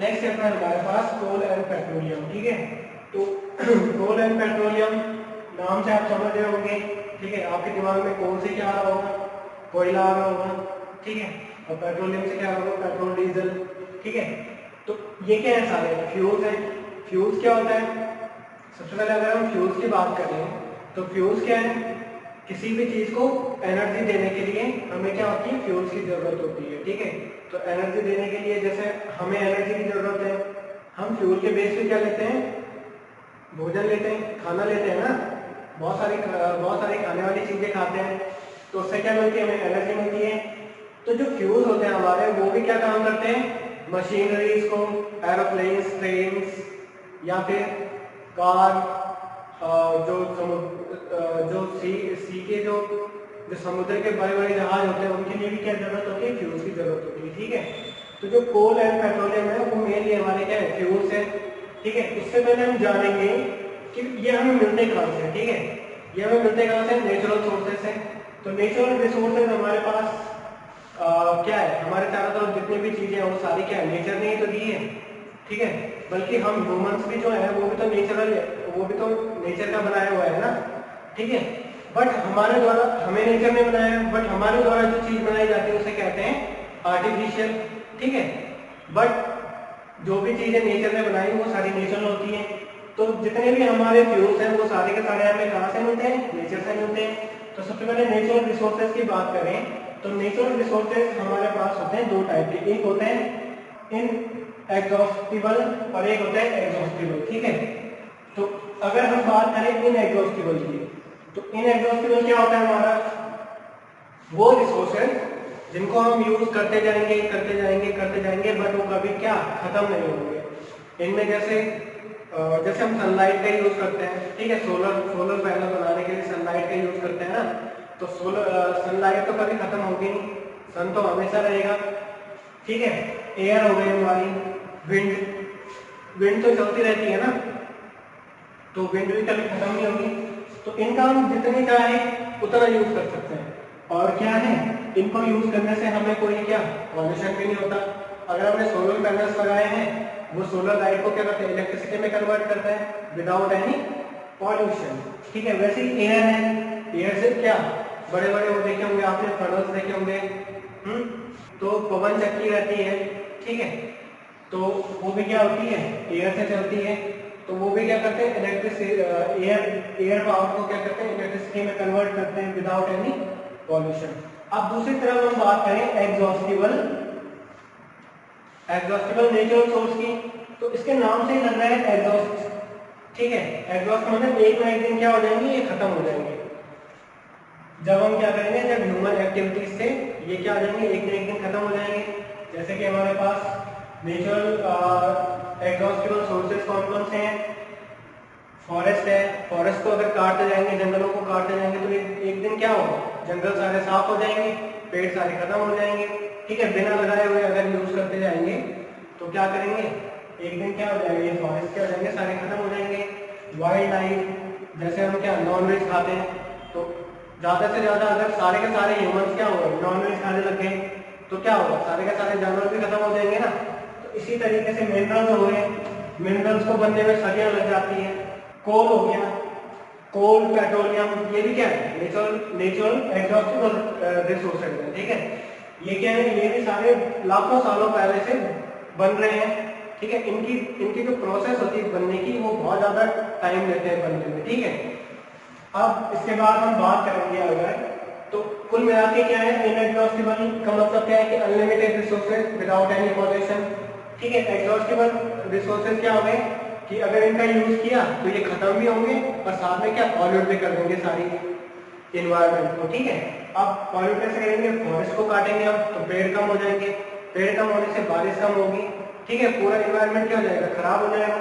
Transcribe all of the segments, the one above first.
Next chapter है हमारे पास कोल and petroleum. ठीक है, तो कोल एंड पेट्रोलियम नाम से आप समझ रहे होंगे। ठीक है, आपके दिमाग में कोल से क्या आ रहा होगा, कोयला आ रहा होगा। ठीक है, और पेट्रोलियम से क्या आ रहा होगा, पेट्रोल डीजल। ठीक है, तो ये क्या है, सारे फ्यूल्स हैं। फ्यूल्स क्या होता है, सबसे पहले अगर हम फ्यूल्स की बात करें तो फ्यूल्स क्या है, किसी भी चीज को एनर्जी देने के लिए हमें क्या होती है, फ्यूल्स की जरूरत होती है। ठीक है, तो एनर्जी देने के लिए जैसे हमें एनर्जी की जरूरत है, हम फ्यूल के बेस पे क्या लेते हैं, भोजन लेते हैं, खाना लेते हैं ना, बहुत सारी खाने वाली चीजें खाते हैं, तो उससे क्या मिलती है, हमें एनर्जी मिलती है। तो जो फ्यूल्स होते हैं हमारे, वो भी क्या काम करते हैं, मशीनरीज को, एरोप्लेन्स, ट्रेन्स या फिर कार, जो सी के जो समुद्र के बड़े बड़े जहाज होते हैं, उनके लिए भी क्या जरूरत होती है, फ्यूल्स की जरूरत होती है। ठीक है, तो जो कोल एंड पेट्रोलियम है वो मेनली हमारे क्या है, फ्यूल्स है। ठीक है, इससे पहले हम जानेंगे कि ये हमें मिलते कहाँ से। ठीक है, ये हमें मिलते कहाँ से, नेचुरल सोर्सेस से। तो नेचुरल रिसोर्सेज हमारे पास क्या है, हमारे चारों तरफ जितनी भी चीजें हैं वो सारी क्या है, नेचर ने ही तो दी है। ठीक है, बल्कि हम ह्यूमंस भी जो है वो भी तो नेचुरल है, वो भी तो नेचर का बनाया हुआ है ना। ठीक है, बट हमारे द्वारा, हमें नेचर ने बनाया है, बट हमारे द्वारा जो चीज बनाई जाती है उसे कहते हैं आर्टिफिशियल। ठीक है, बट जो भी चीजें नेचर ने बनाई वो सारी नेचुरल होती हैं। तो जितने भी हमारे फ्यूल्स हैं वो सारे के सारे हमें कहाँ से मिलते हैं, नेचर से मिलते हैं। तो सबसे पहले नेचुरल रिसोर्सेज की बात करें तो नेचुरल रिसोर्सेज हमारे पास होते हैं दो टाइप के, एक होते हैं इन एग्जॉस्टिबल और एक होता है एग्जॉस्टिबल। ठीक है, तो अगर हम बात करें इन एग्जॉस्टिबल की, तो इन एग्जॉस्टिबल क्या होता है हमारा, वो रिसोर्सेज जिनको हम यूज करते जाएंगे करते जाएंगे करते जाएंगे, बट वो कभी क्या खत्म नहीं होंगे। इनमें जैसे हम सनलाइट का यूज करते हैं। ठीक है, सोलर पैनल बनाने के लिए सनलाइट का यूज करते हैं ना, तो सनलाइट तो कभी खत्म होगी नहीं, सन तो हमेशा रहेगा। ठीक है, एयर हो गई हमारी, विंड तो चलती रहती है ना, तो विंड भी कभी खत्म नहीं होगी। तो इनका हम जितनी चाहे उतना यूज कर सकते हैं। और क्या है, इनको यूज करने से हमें कोई क्या पॉल्यूशन भी नहीं होता। अगर हमने सोलर पैनल्स लगाए हैं, वो सोलर लाइट को क्या करते हैं, इलेक्ट्रिसिटी में कन्वर्ट करते हैं विदाउट एनी पॉल्यूशन। ठीक है, वैसे ही एयर है, एयर से क्या बड़े बड़े वो देखे होंगे आपने, फनल्स देखे होंगे, तो पवन चक्की रहती है। ठीक है, तो वो भी क्या होती है, एयर से चलती है। तो वो भी क्या करते हैं, एयर पावर को क्या करते हैं, इलेक्ट्रिसिटी में कन्वर्ट करते हैं विदाउट एनी पॉल्यूशन। अब दूसरी तरफ हम बात करें एग्जॉस्टिबल नेचुरल सोर्स की, तो इसके नाम से ही लग रहा है एग्जॉस्ट। ठीक है, एग्जॉस्ट मतलब एक ना एक दिन क्या हो जाएंगे, ये खत्म हो जाएंगे। जब हम क्या करेंगे, जब ह्यूमन एक्टिविटीज से ये क्या हो जाएंगे, एक ना एक दिन खत्म हो जाएंगे। जैसे कि हमारे पास नेचुरल एग्जॉस्टिबल सोर्सेज कौन कौन से हैं, फॉरेस्ट है, फॉरेस्ट को अगर काटते जाएंगे, जंगलों को काटते जाएंगे, तो एक दिन क्या होगा, जंगल सारे साफ हो जाएंगे, पेड़ सारे खत्म हो जाएंगे। ठीक है, बिना लगाए हुए अगर यूज करते जाएंगे तो क्या करेंगे, एक दिन क्या हो जाएगा, ये फॉरेस्ट क्या हो जाएंगे, सारे खत्म हो जाएंगे। वाइल्ड लाइफ, जैसे हम क्या नॉन वेज खाते हैं, तो ज्यादा से ज्यादा अगर सारे के सारे ह्यूमंस क्या होगा, नॉन वेज खाने लग गए, तो क्या होगा, सारे के सारे जानवर भी खत्म हो जाएंगे ना। तो इसी तरीके से मिनरल्स हो गए, मिनरल्स को बनने में सदियां लग जाती हैं। कोल हो गया, कोल, पेट्रोलियम, ये भी क्या है, नेचुरल एग्जॉस्टिबल रिसोर्सेज है। ठीक है, ये क्या है, ये भी सारे लाखों सालों पहले से बन रहे हैं। ठीक है, इनकी जो प्रोसेस होती है बनने की, वो बहुत ज्यादा टाइम लेते हैं बनने में। ठीक है, अब इसके बाद हम बात करेंगे अगर, तो कुल मिला के क्या है, इनएग्जॉस्टिबल का मतलब क्या है कि unlimited resources without any pollution. ठीक है, एग्जॉस्टिबल रिसोर्सेज क्या हो गए कि अगर इनका यूज किया तो ये खत्म भी होंगे और साथ में क्या पॉल्यूट भी कर देंगे सारी इन्वायरमेंट को। ठीक है, अब पॉल्यूट कैसे करेंगे, फॉरेस्ट को काटेंगे अब तो पेड़ कम हो जाएंगे, पेड़ कम होने से बारिश कम होगी। ठीक है, पूरा इन्वायरमेंट क्या हो जाएगा, खराब हो जाएगा।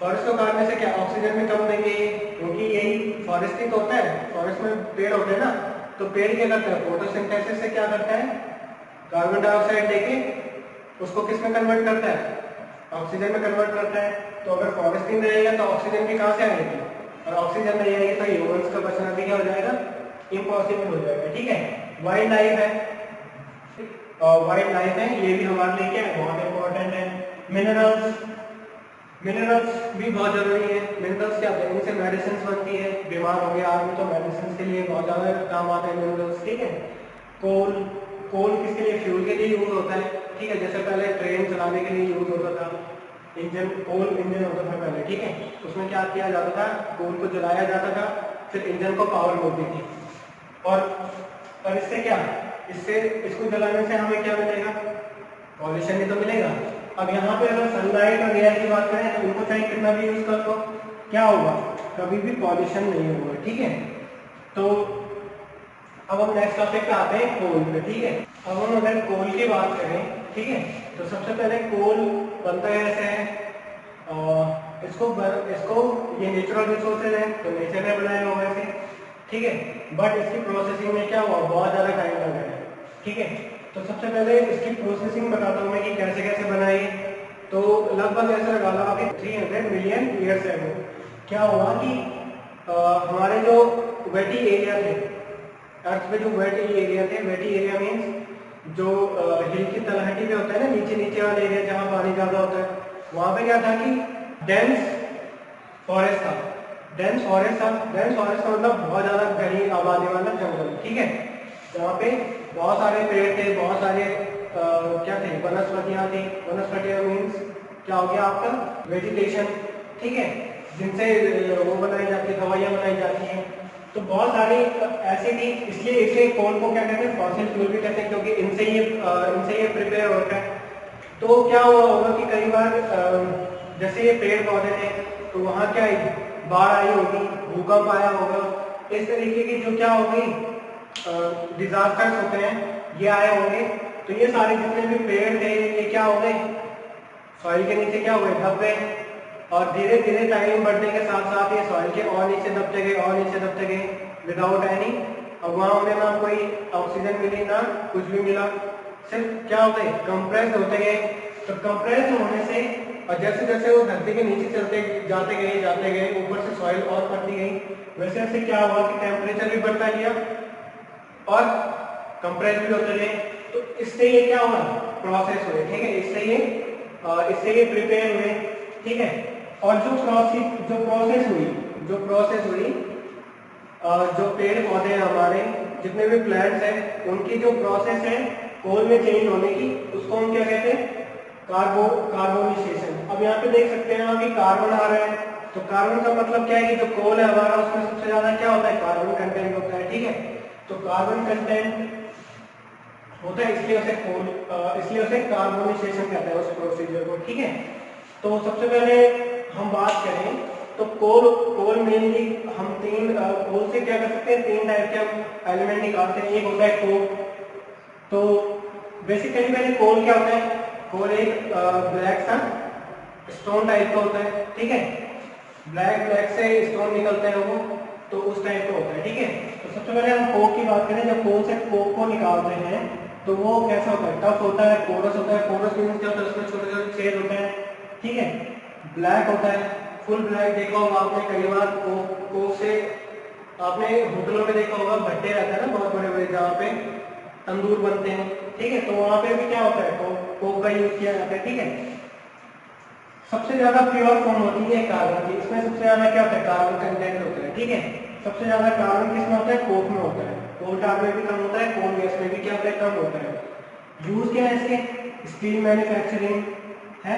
फॉरेस्ट को काटने से क्या ऑक्सीजन भी कम देंगे, क्योंकि यही फॉरेस्ट ही तो होता है, फॉरेस्ट में पेड़ होते हैं ना, तो पेड़ क्या करता है, फोटोसिंथेसिस से क्या करता है, कार्बन डाइऑक्साइड लेके उसको किस में कन्वर्ट करता है, ऑक्सीजन में कन्वर्ट करता है। तो अगर फॉरेस्ट ही रहेगा तो ऑक्सीजन भी कहाँ से आएगी, और ऑक्सीजन नहीं आएगी तो ह्यूमंस का बचना भी क्या हो जाएगा, इम्पॉसिबल हो जाएगा। ठीक है, वाइल्ड लाइफ है, ये भी हमारे लिए क्या है, बहुत इंपॉर्टेंट है। मिनरल्स, मिनरल्स भी बहुत जरूरी है। मिनरल्स क्या होते हैं, इनसे मेडिसिन बनती है, बीमार हो गया आदमी तो मेडिसिन के लिए बहुत ज़्यादा काम आते हैं मिनरल्स, ठीक है। कोल, कोल किसके लिए, फ्यूल के लिए यूज होता है, ठीक है। जैसे पहले ट्रेन चलाने के लिए यूज होता था, इंजन, कोल इंजन होता था पहले, ठीक है। उसमें क्या किया जाता था, कोल को जलाया जाता था, फिर इंजन को पावर मिलती थी। और इससे क्या, इससे इसको जलाने से हमें क्या मिलेगा, पॉल्यूशन ही तो मिलेगा। अब यहाँ पे अगर सनलाइट और एयर की बात करें तो इनको चाहे कितना भी यूज कर लो, क्या होगा, कभी भी पॉल्यूशन नहीं होगा, ठीक है। तो अब हम नेक्स्ट टॉपिक पे आते हैं, कोल पे, ठीक है। अब हम अगर कोल की बात करें, ठीक है, तो सबसे पहले कोल बनता है ऐसे, इसको ये नेचुरल रिसोर्सेज है तो नेचर ने बनाया होगा इसे, ठीक है। बट इसकी प्रोसेसिंग में क्या हुआ, बहुत ज़्यादा टाइम लगा है, ठीक है। तो सबसे पहले इसकी प्रोसेसिंग बताता हूँ मैं कि कैसे कैसे बनाई है। तो लगभग ऐसा लगा लो कि 300 मिलियन ईयर्स एगो क्या हुआ कि हमारे जो वेटी एरिया थे, अर्थ पे जो वेटी एरिया थे, वेटी एरिया मीन्स जो हिल की तलहटी पे होता है ना, नीचे नीचे वाला एरिया जहाँ पानी ज़्यादा होता है, वहाँ पे क्या था कि डेंस फॉरेस्ट था। डेंस फॉरेस्ट था, डेंस फॉरेस्ट का मतलब बहुत ज़्यादा घनी आबादी वाला जंगल, ठीक है। जहाँ पे बहुत सारे पेड़ थे, बहुत सारे क्या थे, वनस्पतियाँ थी। वनस्पतियाँ मीन्स क्या हो गया आपका, वेजिटेशन, ठीक है, जिनसे वो बनाई जाती है, दवाइयाँ बनाई जाती हैं। तो बहुत सारी ऐसी थी, इसलिए इसे कोल को क्या कहते हैं, फॉसिल फ्यूल भी कहते हैं, क्योंकि इनसे ये प्रिपेयर होता है। तो क्या हुआ होगा कि कई बार जैसे ये पेड़ पौधे थे तो वहाँ क्या आई, बाढ़ आई होगी, भूकंप आया होगा, इस तरीके की जो क्या होगी डिजास्टर्स होते हैं ये आए होंगे। तो ये सारे जितने भी पेड़ थे ये क्या हो गए, सॉइल के नीचे क्या हुए, दब गए। और धीरे धीरे टाइम बढ़ने के साथ साथ ये सॉइल के और नीचे दबते गए, और नीचे दबते गए, विदाउट एनी, अब वहाँ उन्हें ना कोई ऑक्सीजन मिली ना कुछ भी मिला, सिर्फ क्या होते कंप्रेस होते गए। तो कंप्रेस होने से और जैसे जैसे वो धरती के नीचे चलते जाते गए ऊपर से सॉइल और बढ़ती गई, वैसे वैसे क्या हुआ कि टेम्परेचर भी बढ़ता गया और कंप्रेस भी होते गए। तो इससे ये क्या हुआ, प्रोसेस हुए, ठीक है, इससे ये प्रिपेयर हुए, ठीक है। और जो प्रोसेस हुई जो पेड़ पौधे हमारे जितने भी प्लांट्स हैं उनकी जो प्रोसेस है कोल में चेंज होने की, उसको हम क्या कहते हैं, कार्बोनाइजेशन। अब यहाँ पे देख सकते हैं कि कार्बन आ रहा है, तो कार्बन का मतलब क्या है कि जो कोल है हमारा उसमें सबसे ज्यादा क्या होता है, कार्बन कंटेंट होता है, ठीक है। तो कार्बन कंटेंट होता है, इसलिए उसे कार्बोनाइजेशन कहते हैं उस प्रोसीजर को, ठीक है। तो सबसे पहले हम बात करें तो कोल मेनली हम कोल से क्या कर सकते हैं, 3 टाइप के हम एलिमेंट निकालते हैं। एक होता है कोक। तो बेसिकली पहले कोल क्या होता है, कोल एक ब्लैक सा स्टोन टाइप का होता है, ठीक है। ब्लैक से स्टोन निकलते हैं वो, तो उस टाइप का होता है, ठीक है। तो सबसे पहले हम कोक की बात करें, जब कोल से कोक को निकालते हैं तो वो कैसा होता है, टफ होता है, पोरस होता है। पोरस मीन्स क्या होता है, उसमें छोटे छोटे छेद होते हैं, ठीक है। ब्लैक होता है, फुल ब्लैक। देखा होगा आपने कई बार कोक से, आपने होटलों में देखा होगा भट्टे रहते हैं ना बहुत बड़े बड़े, जहाँ पे तंदूर बनते हैं, ठीक है। तो वहाँ पे भी क्या होता है, कोक का यूज किया जाता है, ठीक है। सबसे ज्यादा प्योर फॉर्म होती है कार्बन की, इसमें सबसे ज्यादा क्या होता है, कार्बन कंटेंट होता है, ठीक है। सबसे ज्यादा कार्बन किसमें होता है, कोक में होता है। कोल tar में भी कम होता है, कोल गैस में भी क्या होता है, कम होता है। यूज क्या है इसके, स्टील मैन्युफैक्चरिंग है।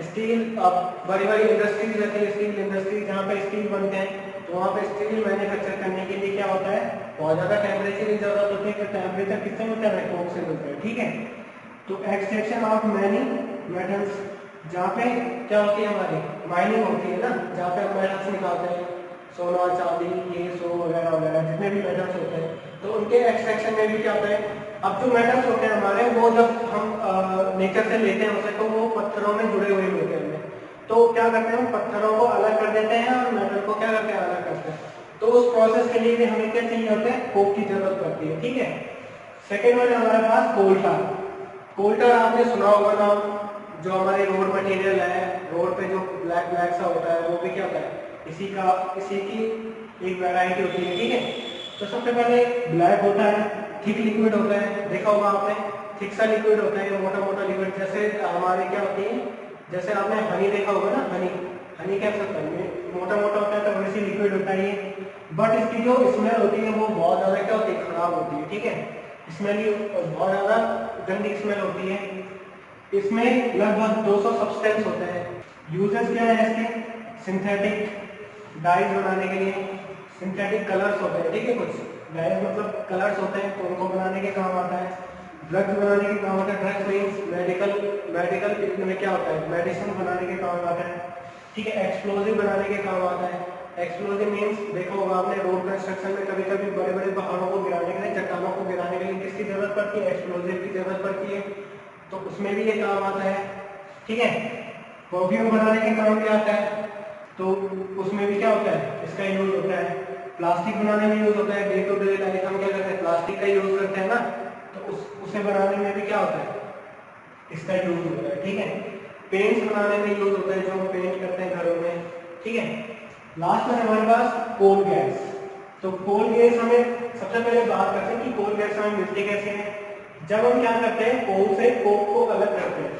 स्टील, अब बड़ी बड़ी इंडस्ट्रीज रहती है, स्टील इंडस्ट्री जहाँ पे स्टील बनते हैं, तो वहाँ पे स्टील मैन्युफैक्चर करने के लिए क्या होता है, बहुत ज्यादा टेम्परेचर की जरूरत होती है। टेम्परेचर किससे मिलता है, कोक से मिलता है, ठीक है। तो एक्सट्रैक्शन ऑफ मैनी मेटल्स, जहाँ पे क्या होती है, हमारी माइनिंग होती है ना, जहाँ पे हम मेटल्स निकालते हैं, सोना चांदी ये सो वगैरह वगैरह जितने भी मेटल्स होते हैं, तो उनके एक्सट्रैक्शन में भी क्या होता है। अब जो मेटल्स होते हैं हमारे, वो जब हम नेचर से लेते हैं उसे, तो वो पत्थरों में जुड़े हुए होते हैं, तो क्या करते हैं, हम पत्थरों को अलग कर देते हैं और मेटल को क्या करते हैं, अलग करते हैं। तो उस प्रोसेस के लिए भी हमें क्या चाहिए होता है, कोक की जरूरत पड़ती है, ठीक है। सेकेंड वन है हमारे पास कोल tar। कोल tar आपने सुना होगा नाम, जो हमारे रोड मटेरियल है, रोड पे जो ब्लैक ब्लैक सा होता है, वो भी क्या होता है, इसी की एक वैरायटी होती है, ठीक है। तो सबसे पहले ब्लैक होता है, थिक लिक्विड होता है, देखा होगा आपने, थिक सा लिक्विड होता है, मोटा मोटा लिक्विड, जैसे हमारे क्या होती है जैसे आपने हनी देखा होगा ना, हनी हनी कैसा होता है, मोटा मोटा होता है तो वैसे लिक्विड होता है ये, बट इसकी जो स्मेल होती है वो बहुत ज़्यादा क्या होती है, खराब होती है। ठीक है, स्मेल ही बहुत ज़्यादा गंदी स्मेल होती है। इसमें लगभग 200 सब्सटेंस होते हैं। यूजेस क्या है इसके, सिंथेटिक डाइज बनाने के लिए, सिंथेटिक कलर्स होते हैं। ठीक है, कुछ डाइज मतलब कलर्स होते हैं तो उनको बनाने के काम आता है। ड्रग्स बनाने के काम आता है, ड्रग्स मीन्स मेडिकल फील्ड में क्या होता है, मेडिसिन बनाने के काम आता है। ठीक है, एक्सप्लोजिव बनाने के काम आता है। एक्सप्लोजिव मीन्स देखा होगा आपने रोड कंस्ट्रक्शन में कभी कभी बड़े बड़े पहाड़ों को गिराने के लिए, चट्टानों को गिराने के लिए किसकी जरूरत पड़ती है, एक्सप्लोजिव की जरूरत पड़ती है, तो उसमें भी ये काम आता है। ठीक है, परफ्यूम बनाने के काम भी आता है, तो उसमें भी क्या होता है, इसका यूज होता है। प्लास्टिक बनाने में यूज होता है, डे टू डे लाइफ हम क्या करते हैं, प्लास्टिक का यूज करते हैं ना, तो उसे बनाने में भी क्या होता है, इसका यूज होता है। ठीक है, पेंट्स बनाने में यूज होता है, जो हम पेंट करते हैं घरों में। ठीक है, लास्ट में हमारे पास कोल गैस। तो कोल गैस हमें सबसे पहले बात करते हैं कि कोल गैस हमें मिलती कैसे है। जब हम क्या करते हैं, कोल से कोक को अलग करते हैं,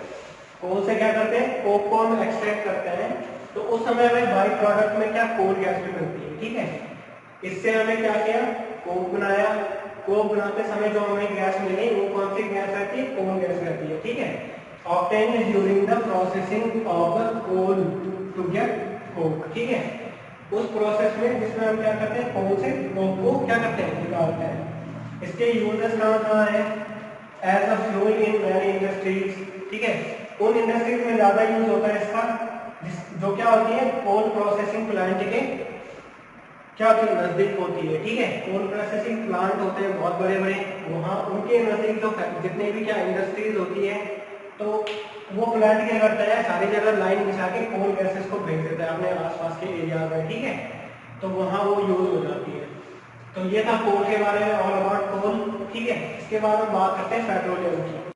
कोल से क्या करते हैं, कोक को हम एक्सट्रैक्ट करते हैं, तो उस समय हमें बाई प्रोडक्ट में क्या, कोल गैस भी मिलती है। ठीक है, इससे हमें क्या किया, कोक बनाया, कोक बनाते समय जो हमें गैस मिली वो कौन सी गैस रहती है, कोल गैस रहती है। ठीक है, obtained during the processing of the coal to get coke. ठीक है, उस प्रोसेस में जिसमें हम क्या करते हैं, कोल से कोक को क्या करते हैं, निकालते हैं। इसके यूजेस कहाँ है, as a fuel in many industries. ठीक है, उन इंडस्ट्रीज में ज्यादा यूज होता है इसका, जो क्या होती है, कोल प्रोसेसिंग प्लांट के क्या होती है, नजदीक होती है। ठीक है, कोल प्रोसेसिंग प्लांट होते हैं बहुत बड़े बड़े, वहाँ उनके नजदीक जो जितने भी क्या इंडस्ट्रीज होती है, तो वो प्लांट क्या करता है, सारी जगह लाइन बिछा के कोल गैसेस को भेज देता है अपने आसपास के एरिया में। ठीक है, तो वहाँ वो यूज हो जाती है। तो ये था कोल के बारे में, ऑल अबाउट कोल। ठीक है, इसके बाद हम बात करते हैं पेट्रोलियम की।